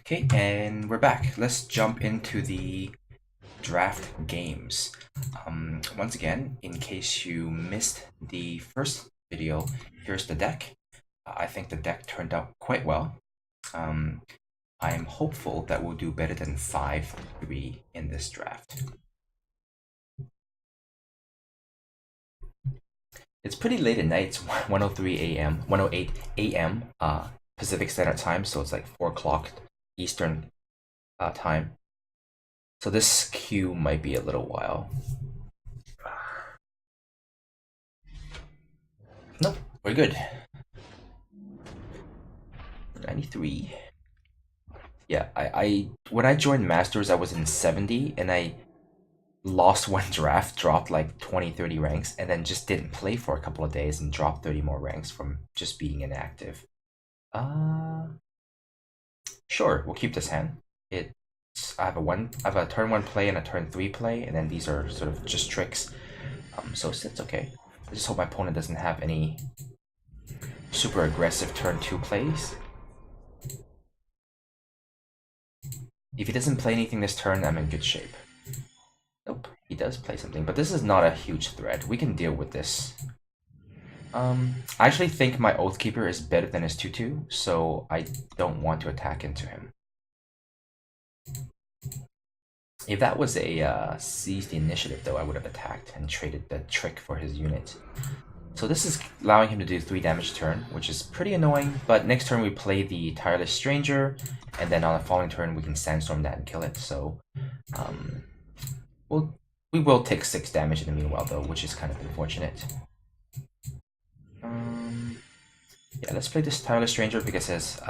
Okay, and we're back. Let's jump into the draft games. Once again, in case you missed the first video, here's the deck. I think the deck turned out quite well. I am hopeful that we'll do better than 5-3 in this draft. It's pretty late at night. It's 1:03 a.m., 1:08 a.m. Pacific Standard Time, so it's like 4 o'clock Eastern time. So this queue might be a little while. Nope, we're good. 93. Yeah, I when I joined Masters, I was in 70, and I lost one draft, dropped like 20, 30 ranks, and then just didn't play for a couple of days and dropped 30 more ranks from just being inactive. Sure, we'll keep this hand. I have a turn 1 play and a turn 3 play, and then these are sort of just tricks. So it's okay. I just hope my opponent doesn't have any super aggressive turn 2 plays. If he doesn't play anything this turn, I'm in good shape. Nope, he does play something, but this is not a huge threat. We can deal with this. I actually think my Oathkeeper is better than his 2/2, so I don't want to attack into him. If that was a seize the initiative, though, I would have attacked and traded the trick for his unit. So this is allowing him to do 3 damage a turn, which is pretty annoying, but next turn we play the Tireless Stranger, and then on the following turn we can Sandstorm that and kill it, so we will take 6 damage in the meanwhile, though, which is kind of unfortunate. Yeah, let's play this Tireless Stranger because it has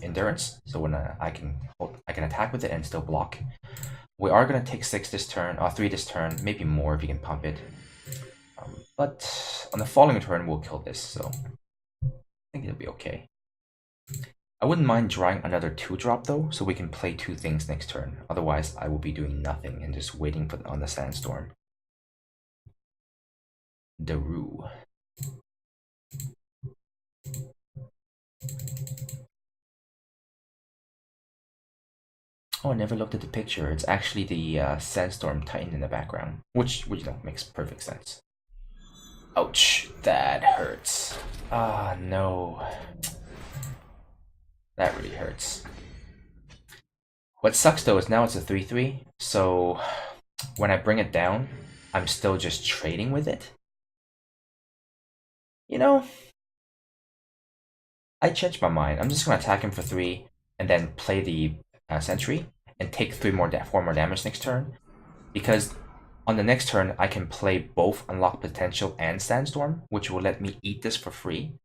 endurance, so when I can attack with it and still block. We are gonna take 6 this turn, 3 this turn, maybe more if you can pump it. But on the following turn we'll kill this, so I think it'll be okay. I wouldn't mind drawing another 2-drop though, so we can play 2 things next turn. Otherwise, I will be doing nothing and just waiting on the Sandstorm. Daru. Oh, I never looked at the picture. It's actually the Sandstorm Titan in the background, which makes perfect sense. Ouch, that hurts. Ah, no. That really hurts. What sucks though is now it's a 3/3, so when I bring it down, I'm still just trading with it. You know, I changed my mind. I'm just gonna attack him for 3 and then play the Sentry and take 4 more damage next turn, because on the next turn I can play both Unlock Potential and Sandstorm, which will let me eat this for free.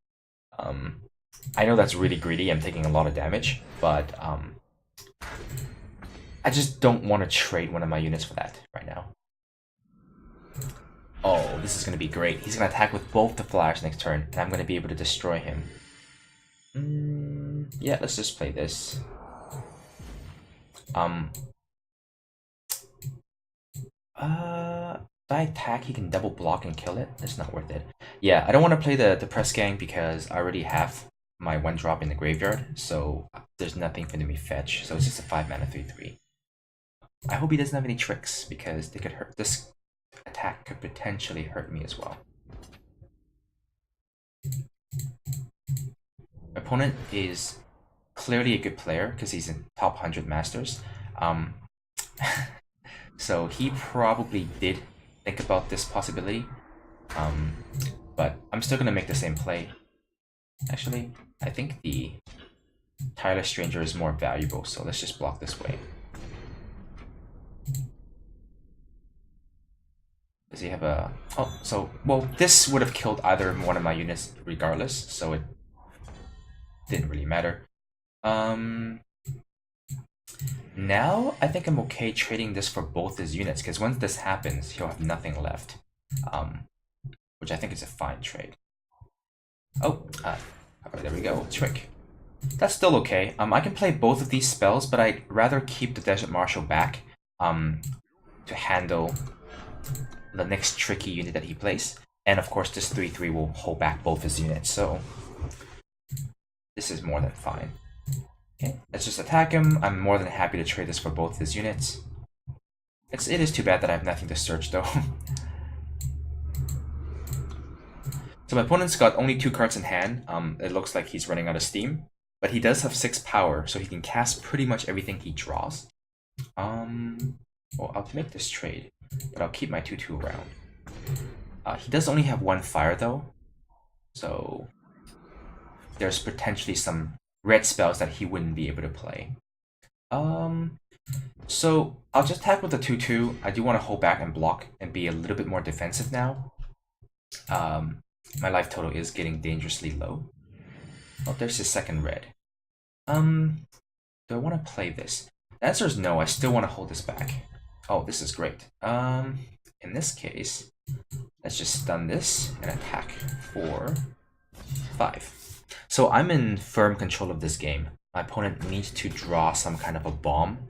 I know that's really greedy, I'm taking a lot of damage, but I just don't want to trade one of my units for that right now. Oh, this is going to be great. He's going to attack with both the Flash next turn, and I'm going to be able to destroy him. Yeah, let's just play this. If I attack, he can double block and kill it. It's not worth it. Yeah, I don't want to play the Press Gang because I already have my 1-drop in the graveyard, so there's nothing for me to fetch. So it's just a 5-mana 3/3. I hope he doesn't have any tricks because they could hurt. This attack could potentially hurt me as well. My opponent is clearly a good player because he's in top 100 Masters. So he probably did think about this possibility. But I'm still gonna make the same play. Actually, I think the Tireless Stranger is more valuable, so let's just block this way. Does he have a... Oh, so... Well, this would have killed either one of my units regardless, so it didn't really matter. Now, I think I'm okay trading this for both his units, because once this happens, he'll have nothing left. Which I think is a fine trade. Oh, there we go, trick. That's still okay. I can play both of these spells, but I'd rather keep the Desert Marshal back to handle the next tricky unit that he plays. And of course, this 3/3 will hold back both his units, so this is more than fine. Okay, let's just attack him. I'm more than happy to trade this for both his units. It is too bad that I have nothing to search though. So my opponent's got only 2 cards in hand. It looks like he's running out of steam. But he does have 6 power, so he can cast pretty much everything he draws. Well, I'll make this trade, but I'll keep my 2/2 around. He does only have 1 fire though, so there's potentially some red spells that he wouldn't be able to play. So I'll just attack with the 2/2. I do want to hold back and block and be a little bit more defensive now. My life total is getting dangerously low. Oh, there's his second red. Do I want to play this? The answer is no. I still want to hold this back. Oh, this is great. In this case, let's just stun this and attack for 5. So I'm in firm control of this game. My opponent needs to draw some kind of a bomb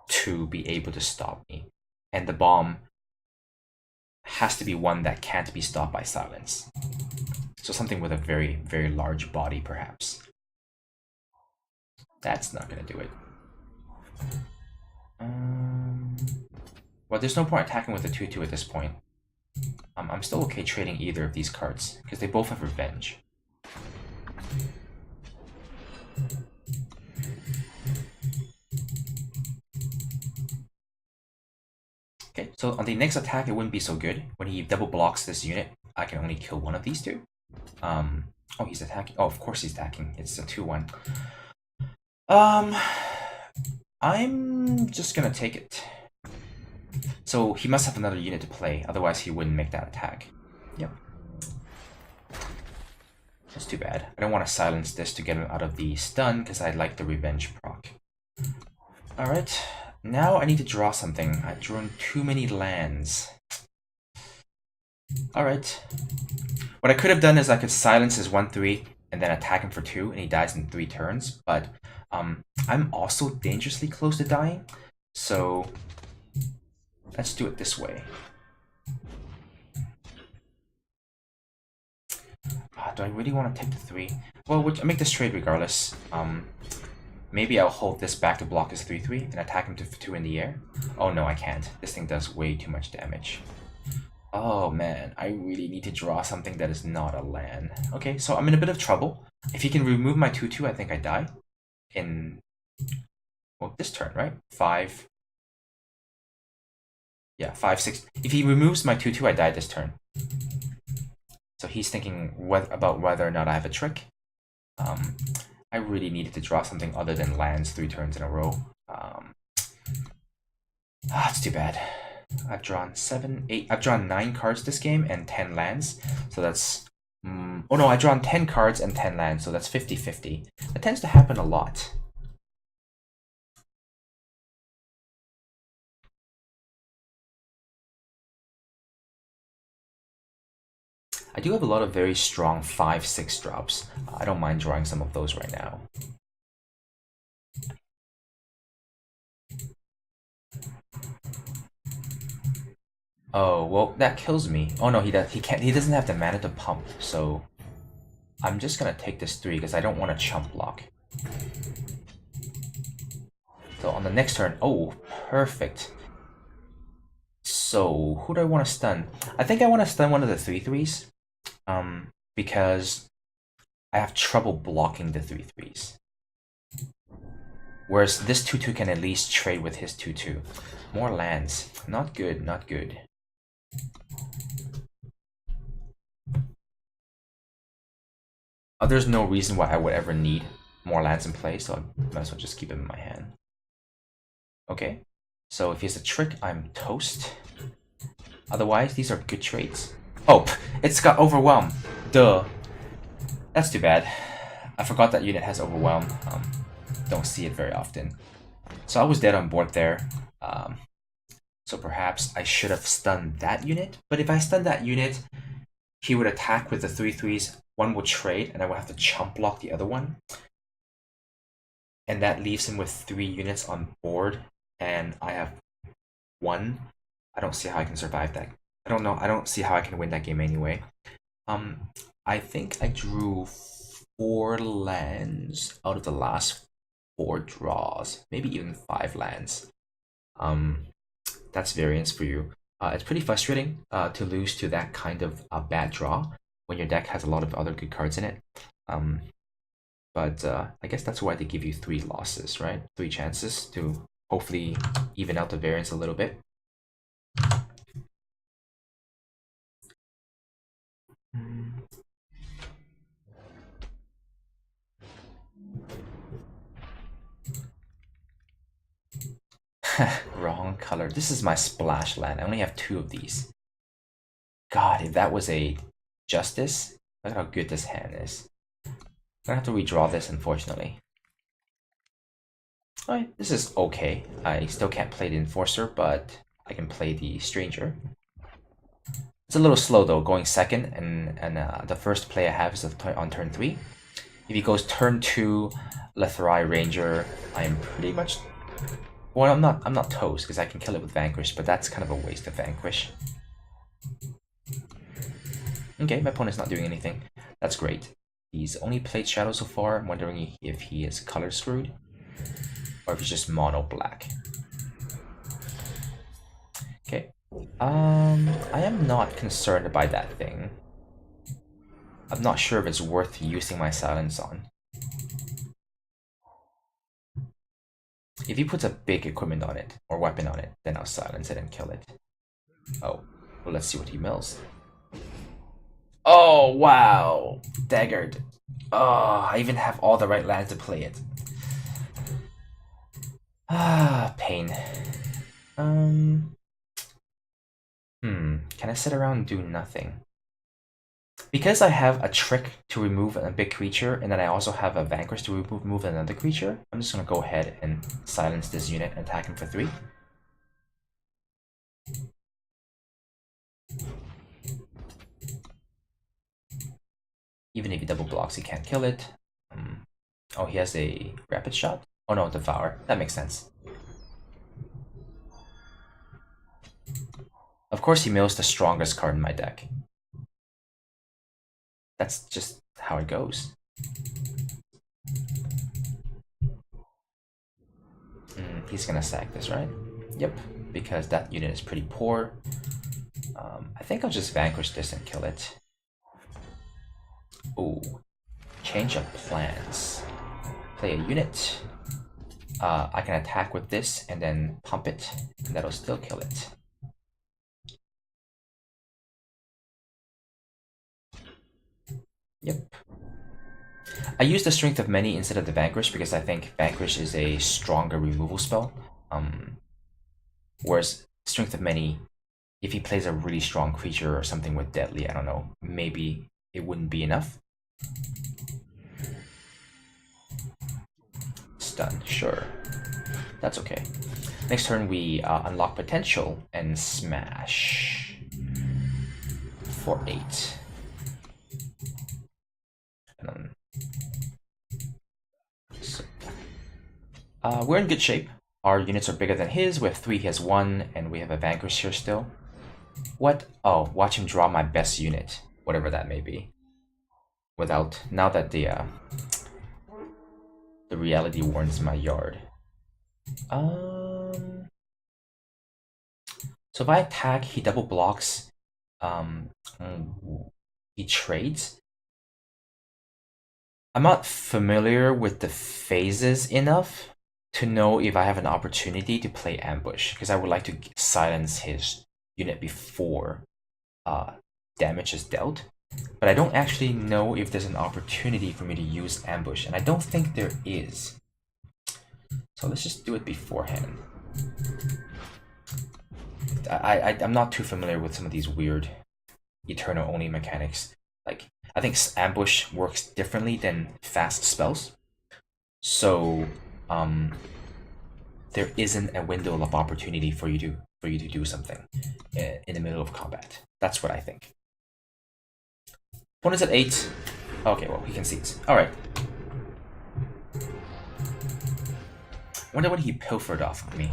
to be able to stop me. And the bomb has to be one that can't be stopped by silence. So something with a very, very large body, perhaps. That's not going to do it. Well, there's no point attacking with the 2/2 at this point. I'm still okay trading either of these cards, because they both have revenge. Okay, so on the next attack, it wouldn't be so good. When he double blocks this unit, I can only kill one of these two. Oh, he's attacking. Oh, of course he's attacking. It's a 2/1. I'm just gonna take it. So he must have another unit to play, otherwise he wouldn't make that attack. Yep. That's too bad. I don't want to silence this to get him out of the stun, because I like the revenge proc. Alright, now I need to draw something. I've drawn too many lands. Alright. What I could have done is I could silence his 1/3 and then attack him for 2, and he dies in 3 turns, but I'm also dangerously close to dying, so let's do it this way. Do I really want to take the 3? Well, I make this trade regardless. Maybe I'll hold this back to block his 3/3 and attack him to 2 in the air. Oh no, I can't. This thing does way too much damage. Oh man, I really need to draw something that is not a land. Okay, so I'm in a bit of trouble. If he can remove my 2/2, I think I die. Well, this turn, right? 5. Yeah, 5, 6. If he removes my 2/2, I die this turn. So he's thinking about whether or not I have a trick. I really needed to draw something other than lands 3 turns in a row. It's too bad. I've drawn 7, 8. I've drawn 9 cards this game and 10 lands. So that's... oh no, I've drawn 10 cards and 10 lands, so that's 50-50. That tends to happen a lot. I do have a lot of very strong 5/6 drops. I don't mind drawing some of those right now. Oh, well, that kills me. Oh no, he can't. He doesn't have the mana to pump, so I'm just gonna take this 3 because I don't want to chump block. So on the next turn, oh, perfect. So who do I want to stun? I think I want to stun one of the 3/3s. Because I have trouble blocking the 3/3s. Whereas this 2/2 can at least trade with his 2/2. More lands. Not good, not good. There's no reason why I would ever need more lands in play, so I might as well just keep them in my hand. Okay, so if he has a trick, I'm toast. Otherwise, these are good trades. Oh, it's got Overwhelm. Duh. That's too bad. I forgot that unit has Overwhelm. Don't see it very often. So I was dead on board there. So perhaps I should have stunned that unit. But if I stunned that unit, he would attack with the 3/3s. One would trade, and I would have to chump block the other one. And that leaves him with 3 units on board, and I have 1. I don't see how I can survive that. I don't know. I don't see how I can win that game anyway. I think I drew 4 lands out of the last 4 draws, maybe even 5 lands. That's variance for you. It's pretty frustrating to lose to that kind of bad draw when your deck has a lot of other good cards in it. But I guess that's why they give you 3 losses, right? 3 chances to hopefully even out the variance a little bit. Wrong color. This is my splash land. I only have 2 of these. God, if that was a Justice, look at how good this hand is. I'm gonna have to redraw this, unfortunately. Alright, this is okay. I still can't play the Enforcer, but I can play the Stranger. It's a little slow though, going second, and the first play I have is on turn 3. If he goes turn 2, Lethrai Ranger, I am pretty much... Well, I'm not toast, because I can kill it with Vanquish, but that's kind of a waste of Vanquish. Okay, my opponent's not doing anything. That's great. He's only played Shadow so far. I'm wondering if he is color screwed, or if he's just mono black. Okay. I am not concerned by that thing. I'm not sure if it's worth using my silence on. If he puts a big equipment on it, or weapon on it, then I'll silence it and kill it. Oh, well, let's see what he mills. Oh, wow! Daggered. Oh, I even have all the right lands to play it. Ah, pain. Can I sit around and do nothing? Because I have a trick to remove a big creature, and then I also have a Vanquish to remove another creature, I'm just gonna go ahead and silence this unit and attack him for 3. Even if he double blocks, he can't kill it. Oh, he has a Rapid Shot? Oh no, Devour. That makes sense. Of course he mills the strongest card in my deck. That's just how it goes. He's gonna sack this, right? Yep, because that unit is pretty poor. I think I'll just Vanquish this and kill it. Ooh, change of plans. Play a unit. I can attack with this and then pump it, and that'll still kill it. Yep. I use the Strength of Many instead of the Vanquish because I think Vanquish is a stronger removal spell. Whereas Strength of Many, if he plays a really strong creature or something with Deadly, I don't know, maybe it wouldn't be enough. Stun, sure. That's okay. Next turn we unlock Potential and smash for 8. We're in good shape. Our units are bigger than his. We have 3, he has 1, and we have a Vanquish here still. What? Oh, watch him draw my best unit, whatever that may be. Without, now that the reality warns my yard. So if I attack, he double blocks. He trades. I'm not familiar with the phases enough to know if I have an opportunity to play ambush, because I would like to silence his unit before damage is dealt. But I don't actually know if there's an opportunity for me to use ambush, and I don't think there is. So let's just do it beforehand. I'm not too familiar with some of these weird Eternal only mechanics. Like, I think ambush works differently than fast spells. So there isn't a window of opportunity for you to do something in the middle of combat. That's what I think. Opponent's at 8. Okay, well, he concedes. Alright. Wonder what he pilfered off of me.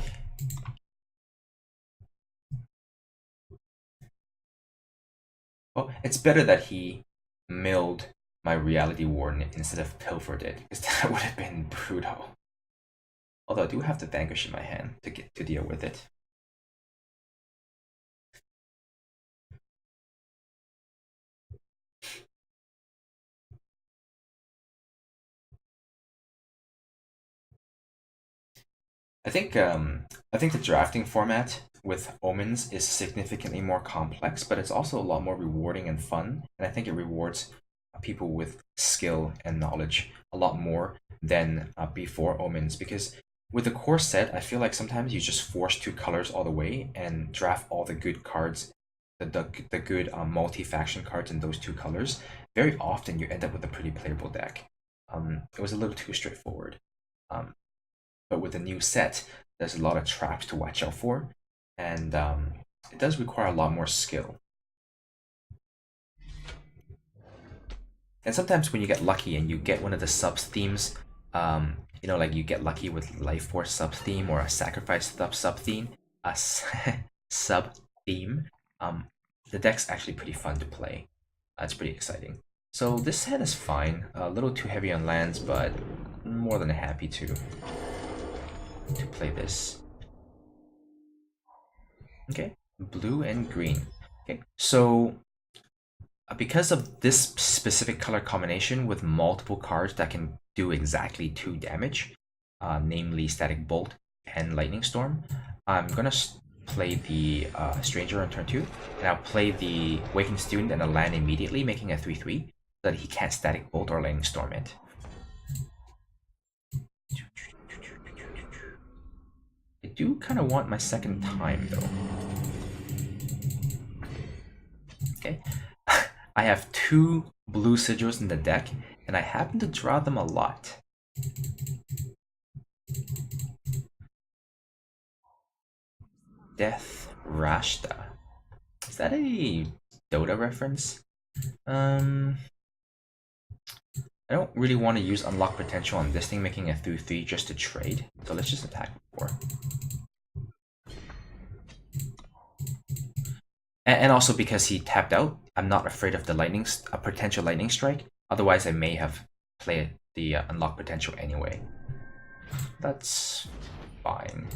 Well, it's better that he milled my Reality Warden instead of pilfered it, because that would have been brutal. Although I do have the Vanquish in my hand to deal with it. I think the drafting format with omens is significantly more complex, but it's also a lot more rewarding and fun. And I think it rewards people with skill and knowledge a lot more than before omens. Because with the core set, I feel like sometimes you just force two colors all the way and draft all the good cards, the good multi-faction cards in those two colors. Very often you end up with a pretty playable deck. It was a little too straightforward. Um, but with the new set, there's a lot of traps to watch out for, and it does require a lot more skill. And sometimes when you get lucky and you get one of the subs themes, like you get lucky with Life Force sub theme or a Sacrifice sub theme, a sub theme, um, the deck's actually pretty fun to play. It's pretty exciting. So this hand is fine, a little too heavy on lands, but more than happy to play this. Okay, blue and green. Okay, so because of this specific color combination with multiple cards that can do exactly 2 damage, namely Static Bolt and Lightning Storm, I'm gonna play the Stranger on turn 2, and I'll play the Waking Student and a land immediately, making a 3/3, so that he can't Static Bolt or Lightning Storm it. I do kind of want my second time, though. Okay. I have 2 blue sigils in the deck, and I happen to draw them a lot. Death Rashta. Is that a Dota reference? I don't really want to use Unlock Potential on this thing, making a 3/3 just to trade. So let's just attack 4. And also because he tapped out, I'm not afraid of the a potential lightning strike. Otherwise, I may have played the Unlock Potential anyway. That's fine.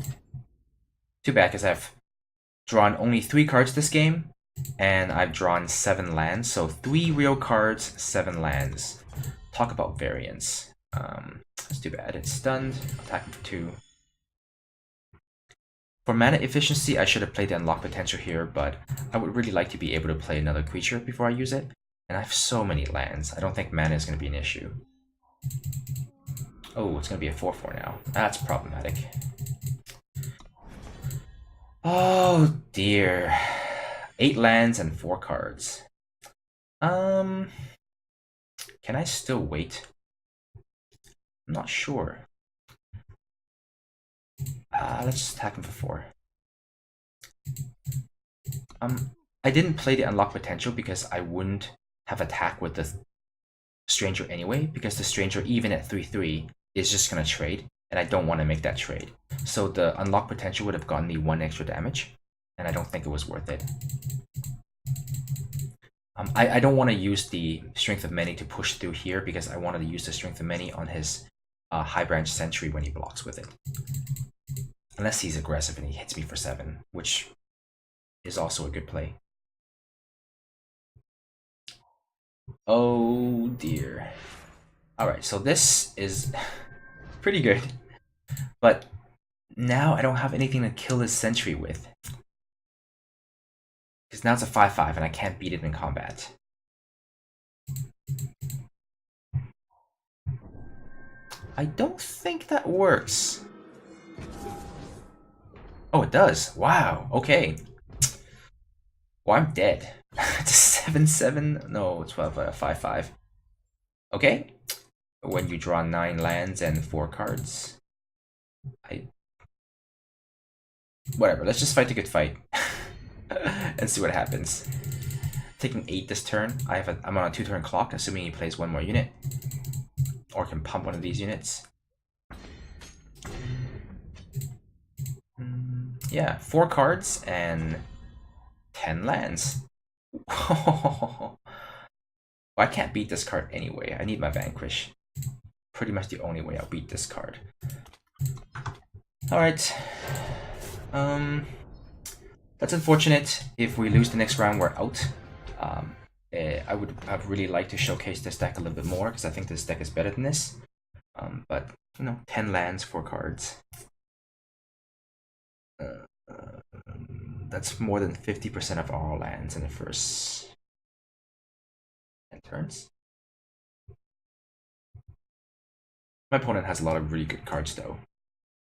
Too bad, because I've drawn only 3 cards this game, and I've drawn 7 lands. So 3 real cards, 7 lands. Talk about variance. That's too bad. It's stunned. Attacking for 2. For mana efficiency, I should have played the Unlock Potential here, but I would really like to be able to play another creature before I use it. And I have so many lands. I don't think mana is going to be an issue. Oh, it's going to be a 4/4 now. That's problematic. Oh dear. 8 lands and 4 cards. Can I still wait? I'm not sure. Let's just attack him for 4. I didn't play the Unlock Potential because I wouldn't have attack with the Stranger anyway, because the Stranger, even at 3/3, is just gonna trade, and I don't want to make that trade. So the Unlock Potential would have gotten me 1 extra damage, and I don't think it was worth it. I don't want to use the Strength of Many to push through here, because I wanted to use the Strength of Many on his High Branch Sentry when he blocks with it. Unless he's aggressive and he hits me for 7, which is also a good play. Oh dear. Alright, so this is pretty good. But now I don't have anything to kill his Sentry with. Because now it's a 5/5 and I can't beat it in combat. I don't think that works. Oh, it does. Wow, okay. Well, I'm dead. It's a 7/7. No, it's 5/5. Okay. When you draw 9 lands and 4 cards. Whatever, let's just fight a good fight. And see what happens. Taking 8 this turn. I'm on a 2-turn clock, assuming he plays 1 more unit. Or can pump one of these units. Yeah, 4 cards and 10 lands. Well, I can't beat this card anyway. I need my Vanquish. Pretty much the only way I'll beat this card. Alright. That's unfortunate. If we lose the next round, we're out. I would have really liked to showcase this deck a little bit more, because I think this deck is better than this. But, you know, 10 lands, 4 cards. That's more than 50% of all lands in the first 10 turns. My opponent has a lot of really good cards, though.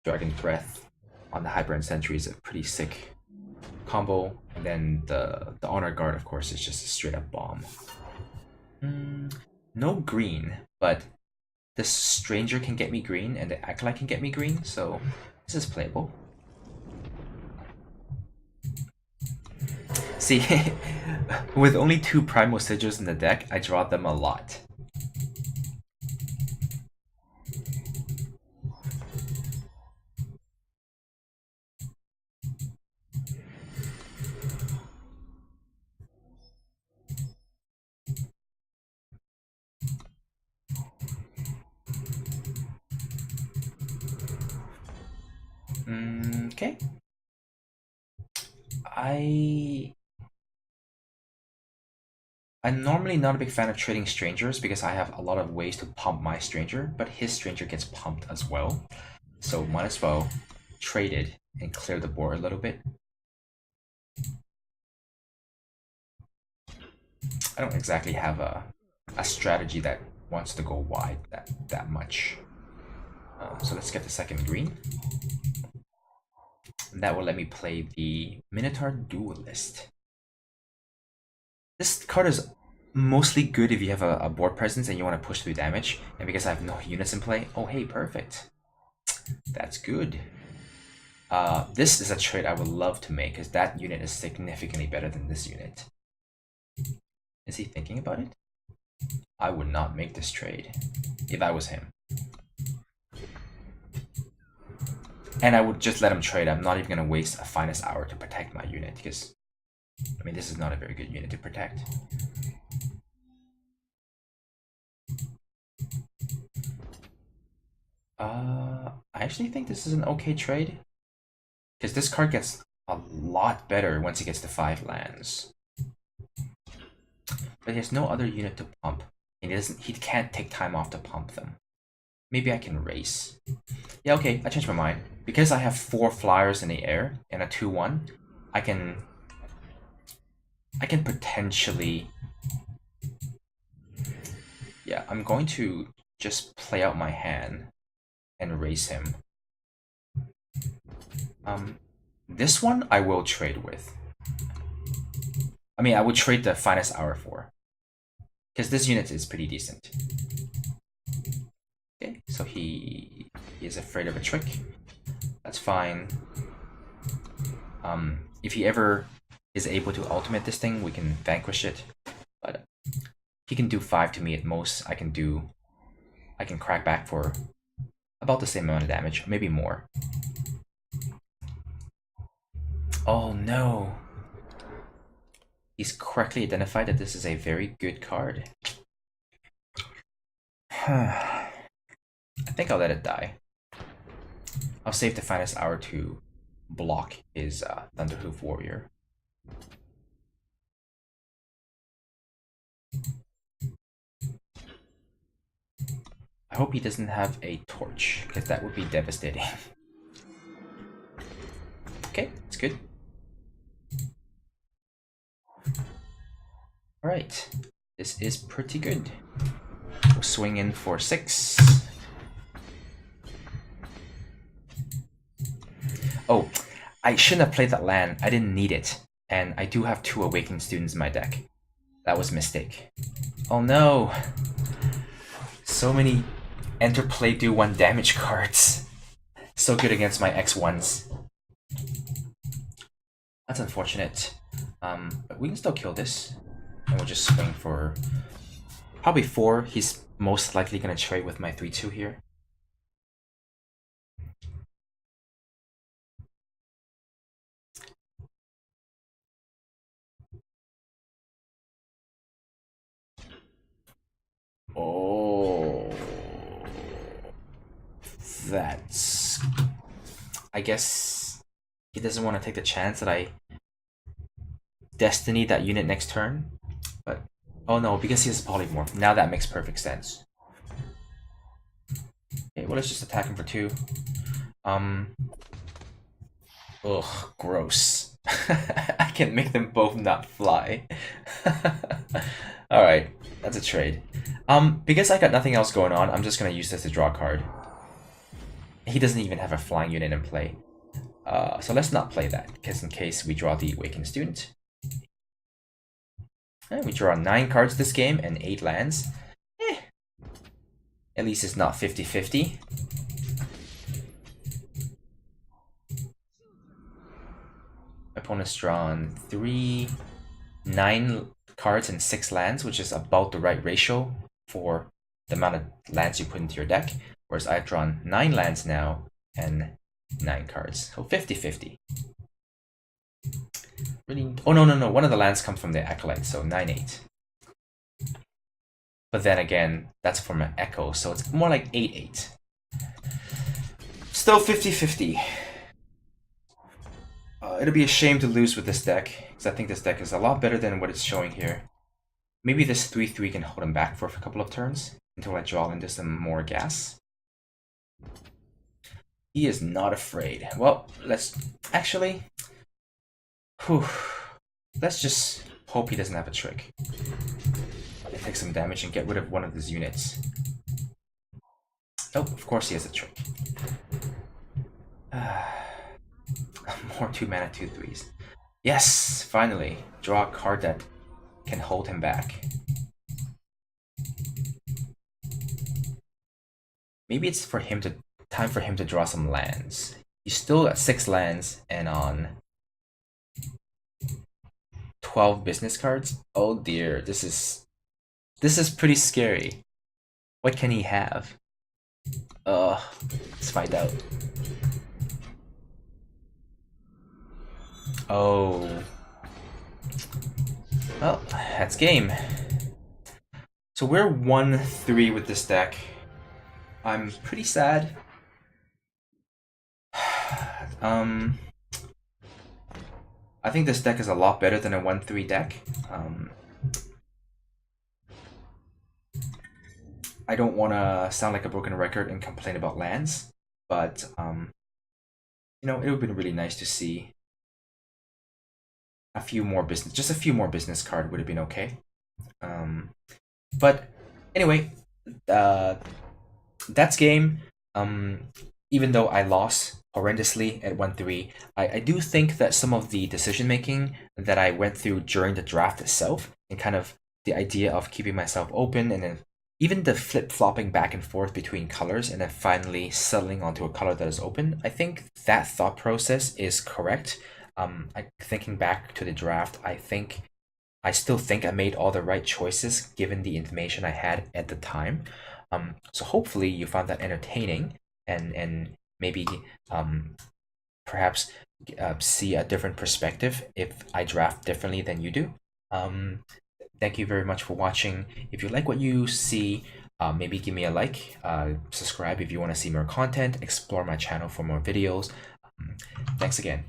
Dragon Breath on the Hyper and Sentry is a pretty sick combo, and then the Honor Guard, of course, is just a straight up bomb. No green, but the Stranger can get me green, and the Acolyte can get me green, so this is playable. See, with only 2 Primal Sigils in the deck, I draw them a lot. Okay. I'm normally not a big fan of trading strangers because I have a lot of ways to pump my stranger, but his stranger gets pumped as well. So might as well trade it and clear the board a little bit. I don't exactly have a strategy that wants to go wide that much. So let's get the second green. And that will let me play the Minotaur Duelist. This card is mostly good if you have a board presence and you want to push through damage. And because I have no units in play, oh hey, perfect. That's good. This is a trade I would love to make because that unit is significantly better than this unit. Is he thinking about it? I would not make this trade if I was him. And I would just let him trade. I'm not even going to waste a finest hour to protect my unit because, I mean, this is not a very good unit to protect. I actually think this is an okay trade because this card gets a lot better once he gets to 5 lands. But he has no other unit to pump. And he can't take time off to pump them. Maybe I can race. Yeah, okay, I changed my mind. Because I have 4 flyers in the air and a 2/1, I can potentially... Yeah, I'm going to just play out my hand and race him. This one I will trade with. I mean, I would trade the finest hour for. Because this unit is pretty decent. Okay, so he is afraid of a trick. That's fine. If he ever is able to ultimate this thing, we can vanquish it. But he can do 5 to me at most. I can crack back for about the same amount of damage, maybe more. Oh no. He's correctly identified that this is a very good card. I think I'll let it die. I'll save the finest hour to block his Thunderhoof Warrior. I hope he doesn't have a torch, because that would be devastating. Okay, it's good. Alright, this is pretty good. We'll swing in for 6. Oh, I shouldn't have played that land. I didn't need it. And I do have 2 Awakened Students in my deck. That was a mistake. Oh no! So many Enter Play do 1 damage cards. So good against my X1s. That's unfortunate. But we can still kill this. And we'll just swing for probably 4. He's most likely going to trade with my 3/2 here. Oh, that's... I guess he doesn't want to take the chance that I destiny that unit next turn. But oh no, because he has polymorph. Now that makes perfect sense. Okay, well let's just attack him for 2. Ugh, gross. I can make them both not fly. Alright, that's a trade. Because I got nothing else going on, I'm just gonna use this to draw a card. He doesn't even have a flying unit in play. So let's not play that, because in case we draw the Awakened Student. And we draw 9 cards this game and 8 lands. At least it's not 50-50. Opponent's drawn 9 cards and 6 lands, which is about the right ratio for the amount of lands you put into your deck. Whereas I've drawn 9 lands now and 9 cards. So 50-50. Really? Oh, no. One of the lands comes from the Acolyte, so 9-8. But then again, that's from an Echo, so it's more like 8-8. Still 50-50. It'll be a shame to lose with this deck, because I think this deck is a lot better than what it's showing here. Maybe this 3-3 can hold him back for a couple of turns until I draw into some more gas. He is not afraid. Well, let's actually... let's just hope he doesn't have a trick. And take some damage and get rid of one of his units. Oh, of course he has a trick. More 2-mana 2/3s. Yes, finally. Draw a card that can hold him back. Maybe it's for him to time for him to draw some lands. He's still at 6 lands and on 12 business cards. Oh dear, this is pretty scary. What can he have? Let's find out. Oh. Well, that's game. So we're 1-3 with this deck. I'm pretty sad. I think this deck is a lot better than a 1-3 deck. I don't want to sound like a broken record and complain about lands, but you know, it would have been really nice to see a few more business card would have been okay. But anyway, that's game. Even though I lost horrendously at 1-3, I do think that some of the decision making that I went through during the draft itself, and kind of the idea of keeping myself open, and then even the flip-flopping back and forth between colors, and then finally settling onto a color that is open, I think that thought process is correct. Thinking back to the draft, I still think I made all the right choices given the information I had at the time. So hopefully you found that entertaining, and maybe perhaps see a different perspective if I draft differently than you do. Thank you very much for watching. If you like what you see, maybe give me a like, subscribe if you want to see more content, explore my channel for more videos. Thanks again.